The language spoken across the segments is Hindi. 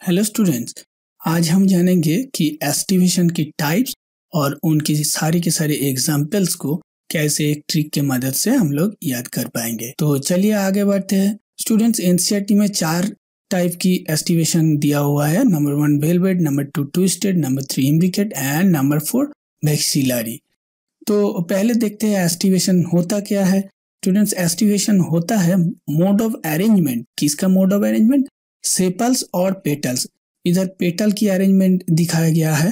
हेलो स्टूडेंट्स, आज हम जानेंगे कि एस्टिमेशन की टाइप्स और उनकी सारी के सारे एग्जाम्पल्स को कैसे एक ट्रिक के मदद से हम लोग याद कर पाएंगे। तो चलिए आगे बढ़ते हैं। स्टूडेंट्स, एनसीईआरटी में 4 टाइप की एस्टिमेशन दिया हुआ है। Number 1 velvet, number 2 twisted, number 3 imbricate and number 4 vexillary. तो पहले देखते हैं एस्टिमेशन होता क्या है। स्टूडेंट्स, एस्टिमेशन होता है मोड ऑफ अरेंजमेंट। किसका मोड ऑफ अरेंजमेंट? सेपल्स और पेटल्स। इधर पेटल की अरेंजमेंट दिखाया गया है,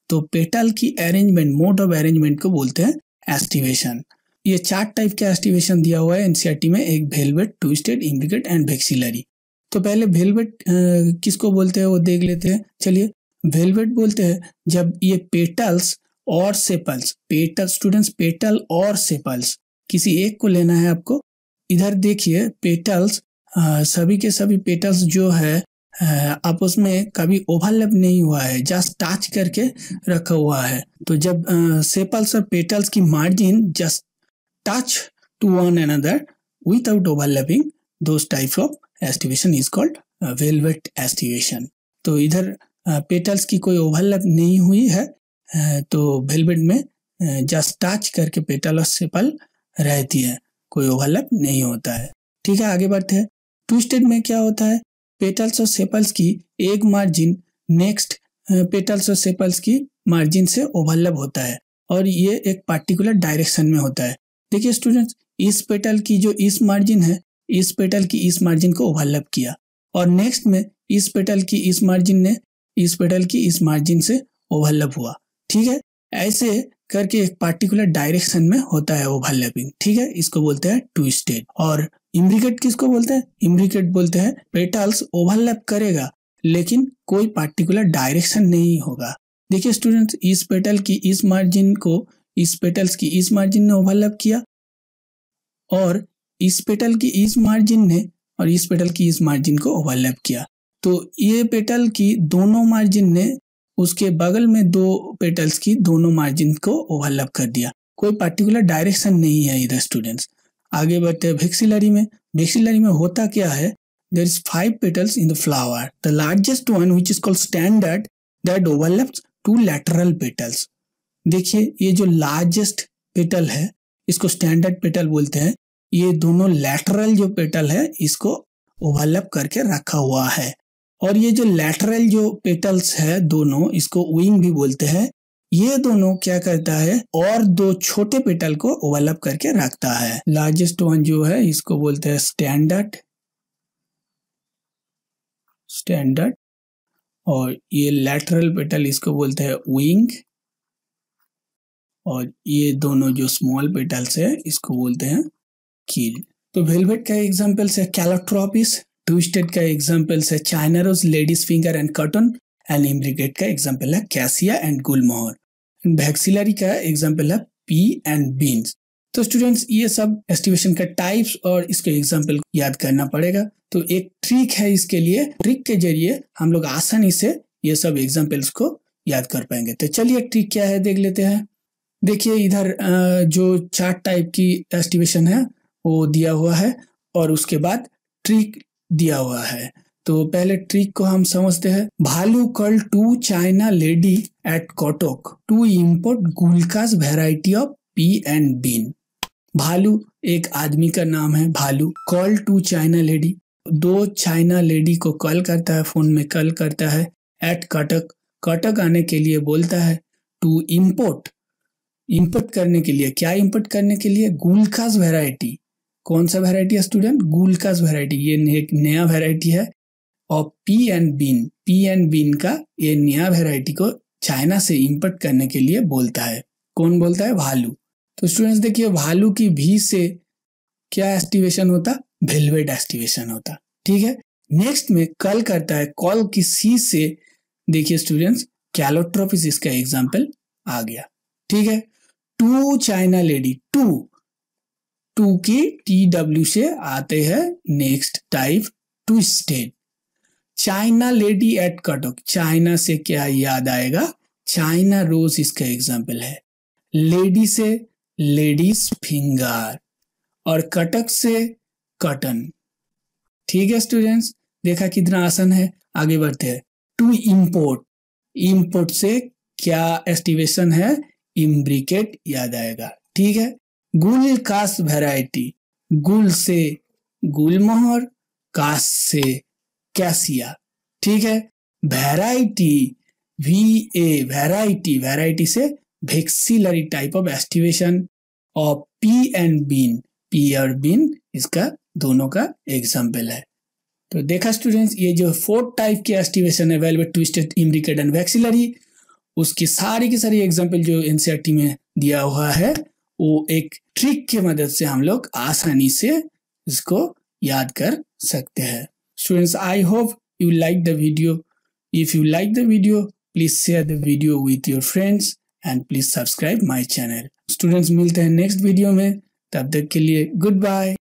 तो पेटल की अरेंजमेंट, मोड ऑफ अरेंजमेंट को बोलते हैं एस्टिमेशन। ये 4 टाइप का एस्टिमेशन दिया हुआ है एनसीईआरटी में, एक velvet, twisted, imbricate and vexillary. तो पहले वेलवेट किसको बोलते हैं वो देख लेते हैं। चलिए, वेलवेट बोलते हैं जब ये पेटल्स और सेपल्स, पेटल स्टूडेंट्स, पेटल और सेपल्स किसी एक को लेना है आपको। इधर देखिए, पेटल्स सभी के सभी पेटल्स जो है आपस में कभी ओवरलैप नहीं हुआ है, जस्ट टच करके रखा हुआ है। तो जब सेपल्स और पेटल्स की margin just touch to one another without overlapping, those type of aestivation is called valvate aestivation. तो इधर पेटल्स की कोई ओवरलैप नहीं हुई है, तो वेलवेट में जस्ट टच करके पेटल और सेपल रहती है, कोई ओवरलैप नहीं होता है। ठीक है, आगे बढ़ते हैं। ट्विस्टेड में क्या होता है? पेटल्स और सेपल्स की एक मार्जिन नेक्स्ट पेटल्स और सेपल्स की मार्जिन से ओवरलैप होता है और ये एक पार्टिकुलर डायरेक्शन में होता है। देखिए स्टूडेंट्स, इस पेटल की जो इस मार्जिन है, इस पेटल की इस मार्जिन को ओवरलैप किया और नेक्स्ट में इस पेटल की इस मार्जिन ने इस पेटल की इस मार्जिन से ओवरलैप हुआ। ठीक है, ऐसे करके एक पार्टिकुलर डायरेक्शन में होता है ओवरलैपिंग। ठीक है, इसको बोलते हैं ट्विस्टेड। और इम्ब्रिकेट किसको बोलते हैं? इम्ब्रिकेट बोलते हैं पेटल्स ओवरलैप करेगा लेकिन कोई पार्टिकुलर डायरेक्शन नहीं होगा। देखिए स्टूडेंट्स, इस पेटल की इस मार्जिन को इस पेटल्स की इस मार्जिन ने ओवरलैप किया और इस पेटल की इस मार्जिन ने और इस पेटल की इस मार्जिन को ओवरलैप किया। तो ये पेटल की दोनों मार्जिन ने उसके बगल में दो पेटल्स की दोनों मार्जिन को ओवरलैप कर दिया, कोई पार्टिकुलर डायरेक्शन नहीं है इधर। स्टूडेंट्स, आगे बढ़ते हैं वैक्सिलरी में। वैक्सिलरी में होता क्या है? There is 5 petals in the flower. The largest one, which is called standard, that overlaps 2 lateral petals. देखिए, ये जो लार्जेस्ट पेटल है इसको स्टैंडर्ड पेटल बोलते हैं। ये दोनों लैटरल जो पेटल है इसको ओवरलैप करके रखा हुआ है और ये जो लैटरल जो पेटल्स है दोनों, इसको विंग भी बोलते हैं। ये दोनों क्या करता है और 2 छोटे पेटल को ओवरलैप करके रखता है। लार्जेस्ट वन जो है इसको बोलते हैं स्टैंडर्ड और ये लैटरल पेटल इसको बोलते हैं विंग और ये दोनों जो स्मॉल पेटल्स है इसको बोलते हैं कील। तो वेलवेट का एग्जांपल्स है कैलोट्रोपिस, ट्विस्टेड का एग्जांपल्स है China rose, ladies finger and cotton and imbricate का एग्जांपल है कैसिया एंड गुलमोहर। वैक्सिलरी का एग्जांपल है पी एंड बीन्स। तो स्टूडेंट्स, ये सब एस्टिमेशन का टाइप्स और इसके एग्जांपल याद करना पड़ेगा। तो एक ट्रिक है इसके लिए, ट्रिक के जरिए हम लोग आसानी से ये सब एग्जांपल्स को याद कर पाएंगे। तो चलिए ट्रिक क्या है देख लेते हैं। देखिए, इधर जो 4 टाइप की एस्टिमेशन है वो दिया हुआ है और उसके बाद ट्रिक दिया हुआ है। तो पहले ट्रिक को हम समझते हैं। Bhalu call 2 China lady at Kotak to import गुलकास variety of pea and bean. Bhalu एक आदमी का नाम है, Bhalu. Call 2 China lady, 2 China lady को कॉल करता है, फोन में कॉल करता है। एट कटक, कटक आने के लिए बोलता है। टू इम्पोर्ट, इम्पोर्ट करने के लिए, क्या इम्पोर्ट करने के लिए? गुलकास वेराइटी। कौन सा वेराइटी है स्टूडेंट? गुलकास वेराइटी, ये एक नया वेराइटी है। और pea and bean, pea and bean का ये नया वेराइटी को चाइना से इंपोर्ट करने के लिए बोलता है। कौन बोलता है? भालू। तो स्टूडेंट्स देखिए, भालू की भी से क्या एस्टिमेशन होता? वेलवेट एस्टिमेशन होता। ठीक है, नेक्स्ट में कॉल करता है, कॉल की सी से देखिए स्टूडेंट्स, कैलोट्रोपिस इसका एग्जाम्पल आ गया। ठीक है, 2 चाइना लेडी, टू की TW से आते हैं next type twisted. China lady at Cuttack, China से क्या याद आएगा? चाइना रोज इसका एग्जाम्पल है। लेडी से लेडीज फिंगर और कटक से कॉटन। ठीक है स्टूडेंट्स, देखा कितना आसान है। आगे बढ़ते हैं। टू इम्पोर्ट, इम्पोर्ट से क्या एस्टिवेशन है, इम्ब्रिकेट याद आएगा, ठीक है। गुल कास्ट वैरायटी, गुल से गुलमोहर, कास्ट से कैसिया, ठीक है। वैरायटी, VA वैरायटी, वैरायटी से वेक्सिलरी टाइप ऑफ एस्टिवेशन। और पी एंड बीन, पी और बीन इसका दोनों का एग्जाम्पल है। तो देखा स्टूडेंट्स, ये जो 4 टाइप के एस्टिवेशन है, velvet, twisted, imbricate and vexillary, उसकी सारी की सारी एग्जाम्पल जो एनसीईआरटी में दिया हुआ है, वो एक ट्रिक के मदद से हम लोग आसानी से इसको याद कर सकते हैं। Students, I hope you like the video. If you like the video, please share the video with your friends and please subscribe my channel. Students, मिलते हैं नेक्स्ट वीडियो में, तब तक के लिए गुड बाय।